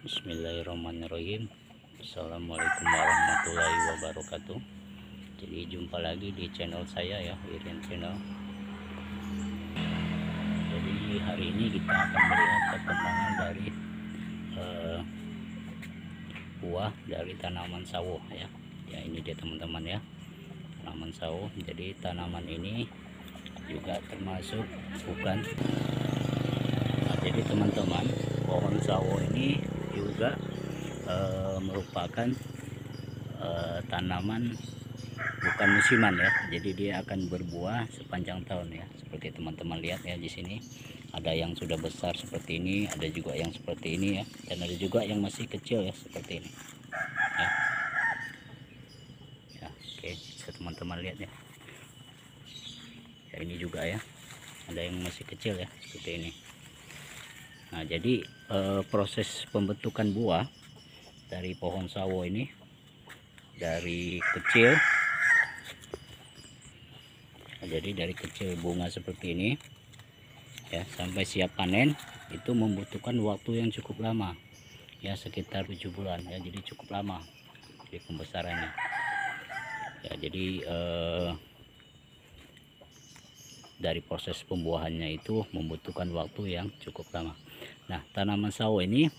Bismillahirrahmanirrahim. Assalamualaikum warahmatullahi wabarakatuh. Jadi jumpa lagi di channel saya ya, Irian Channel. Jadi hari ini kita akan melihat perkembangan dari buah dari tanaman sawo ya. Ya ini dia teman-teman ya, tanaman sawo. Jadi tanaman ini juga termasuk bukan. Nah, jadi teman-teman, pohon sawo ini juga merupakan tanaman bukan musiman ya. Jadi dia akan berbuah sepanjang tahun ya. Seperti teman-teman lihat ya, di sini ada yang sudah besar seperti ini, ada juga yang seperti ini ya, dan ada juga yang masih kecil ya seperti ini ya. Ya, oke, bisa teman-teman lihat ya. Ya ini juga ya, ada yang masih kecil ya seperti ini. Nah jadi proses pembentukan buah dari pohon sawo ini dari kecil, jadi dari kecil bunga seperti ini ya sampai siap panen itu membutuhkan waktu yang cukup lama ya, sekitar 7 bulan ya. Jadi cukup lama di pembesarannya ya. Jadi dari proses pembuahannya itu membutuhkan waktu yang cukup lama. Nah tanaman sawo ini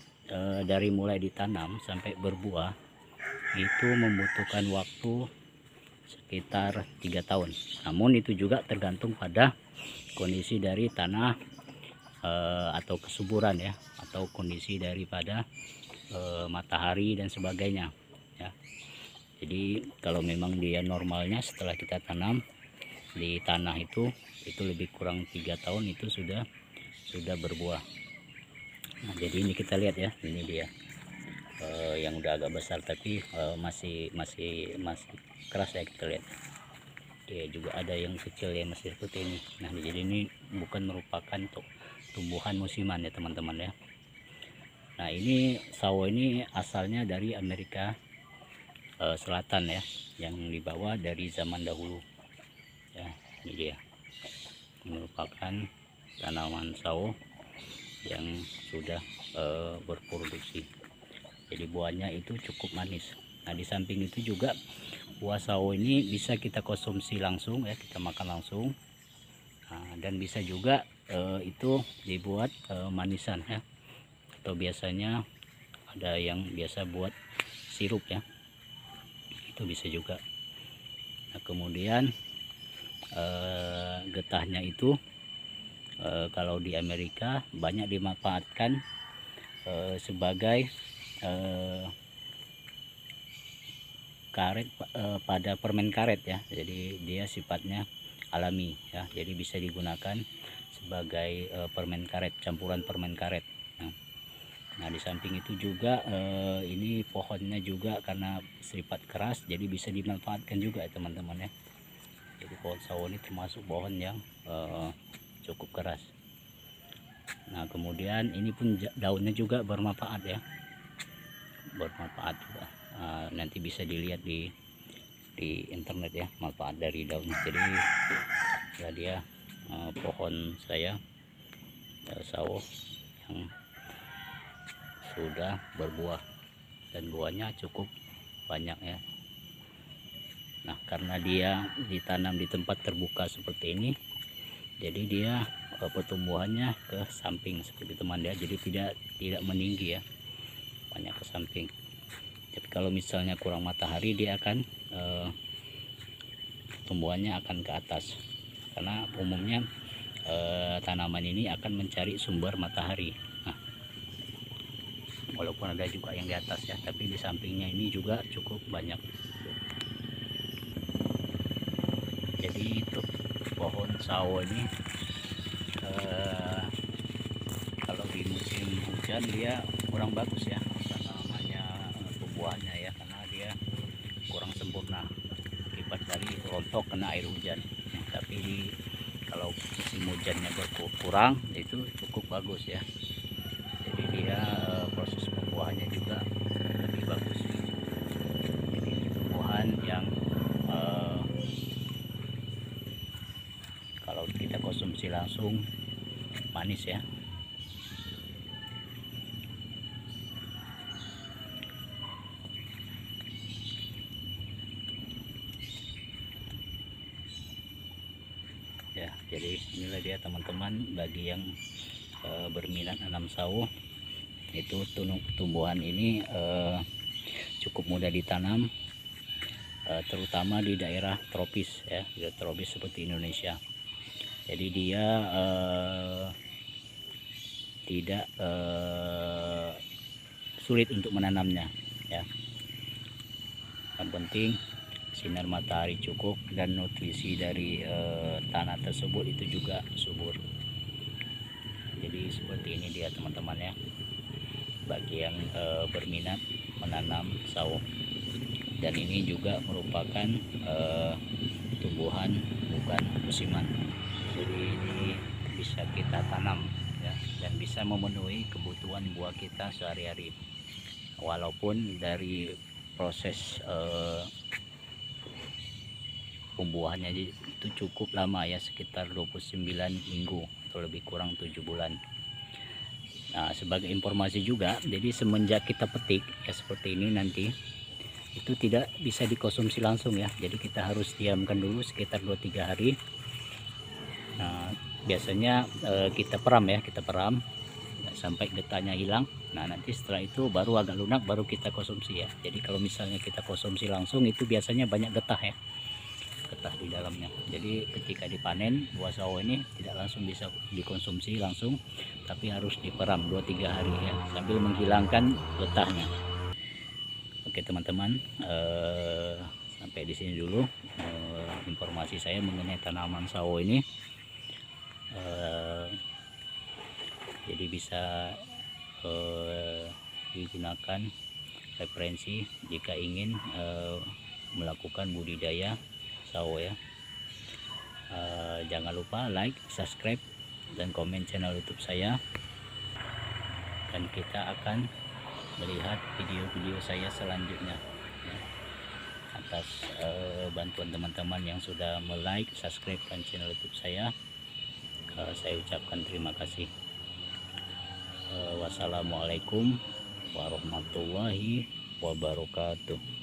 dari mulai ditanam sampai berbuah itu membutuhkan waktu sekitar 3 tahun. Namun itu juga tergantung pada kondisi dari tanah atau kesuburan ya, atau kondisi daripada matahari dan sebagainya ya. Jadi kalau memang dia normalnya setelah kita tanam di tanah itu lebih kurang 3 tahun itu sudah berbuah. Nah jadi ini kita lihat ya, ini dia yang udah agak besar tapi masih keras ya, kita lihat. Oke, juga ada yang kecil ya masih seperti ini. Nah jadi ini bukan merupakan tumbuhan musiman ya teman-teman ya. Nah ini sawo ini asalnya dari Amerika Selatan ya, yang dibawa dari zaman dahulu ya. Ini dia, merupakan tanaman sawo yang sudah berproduksi. Jadi buahnya itu cukup manis. Nah di samping itu juga buah sawo ini bisa kita konsumsi langsung ya, kita makan langsung. Nah, dan bisa juga itu dibuat manisan ya, atau biasanya ada yang biasa buat sirup ya, itu bisa juga. Nah kemudian getahnya itu kalau di Amerika banyak dimanfaatkan sebagai karet pada permen karet ya. Jadi dia sifatnya alami ya, jadi bisa digunakan sebagai permen karet, campuran permen karet. Nah di samping itu juga ini pohonnya juga karena sifat keras, jadi bisa dimanfaatkan juga ya teman-teman ya. Jadi pohon sawo ini termasuk pohon yang cukup keras. Nah kemudian ini pun daunnya juga bermanfaat ya, bermanfaat juga. Nanti bisa dilihat di internet ya manfaat dari daunnya. Jadi ya dia pohon saya sawo yang sudah berbuah dan buahnya cukup banyak ya. Nah karena dia ditanam di tempat terbuka seperti ini, jadi dia pertumbuhannya ke samping seperti teman ya, jadi tidak meninggi ya, banyak ke samping. Tapi kalau misalnya kurang matahari dia akan tumbuhannya akan ke atas, karena umumnya tanaman ini akan mencari sumber matahari. Nah, walaupun ada juga yang di atas ya, tapi di sampingnya ini juga cukup banyak. Jadi itu pohon sawo ini kalau di musim hujan dia kurang bagus ya, namanya tumbuhannya ya, karena dia kurang sempurna akibat dari rontok kena air hujan. Tapi kalau musim hujannya berkurang itu cukup bagus ya. Jadi dia proses pembuahannya juga lebih bagus. Jadi tumbuhan yang kalau kita konsumsi langsung manis ya. ya. Jadi inilah dia teman-teman, bagi yang berminat nanam sawo, itu tumbuhan ini cukup mudah ditanam, terutama di daerah tropis ya, di tropis seperti Indonesia. Jadi dia tidak sulit untuk menanamnya ya. Yang penting sinar matahari cukup dan nutrisi dari tanah tersebut itu juga subur. Jadi seperti ini dia teman-teman ya, bagi yang berminat menanam sawo. Dan ini juga merupakan tumbuhan bukan musiman, jadi ini bisa kita tanam ya, dan bisa memenuhi kebutuhan buah kita sehari-hari. Walaupun dari proses pembuahannya itu cukup lama ya, sekitar 29 minggu atau lebih kurang 7 bulan. Nah, sebagai informasi juga, jadi semenjak kita petik ya seperti ini nanti, itu tidak bisa dikonsumsi langsung ya. Jadi kita harus diamkan dulu sekitar 2-3 hari. Nah, biasanya kita peram ya, kita peram sampai getahnya hilang. Nah, nanti setelah itu baru agak lunak, baru kita konsumsi ya. Jadi kalau misalnya kita konsumsi langsung itu biasanya banyak getah ya, getah di dalamnya. Jadi ketika dipanen buah sawo ini tidak langsung bisa dikonsumsi langsung, tapi harus diperam 2-3 hari ya, sambil menghilangkan getahnya. Oke teman-teman, sampai di sini dulu informasi saya mengenai tanaman sawo ini. Jadi bisa digunakan referensi jika ingin melakukan budidaya sawo ya. Jangan lupa like, subscribe, dan komen channel YouTube saya, dan kita akan melihat video-video saya selanjutnya ya. Atas bantuan teman-teman yang sudah like, subscribe, dan channel YouTube saya ucapkan terima kasih. Wassalamualaikum warahmatullahi wabarakatuh.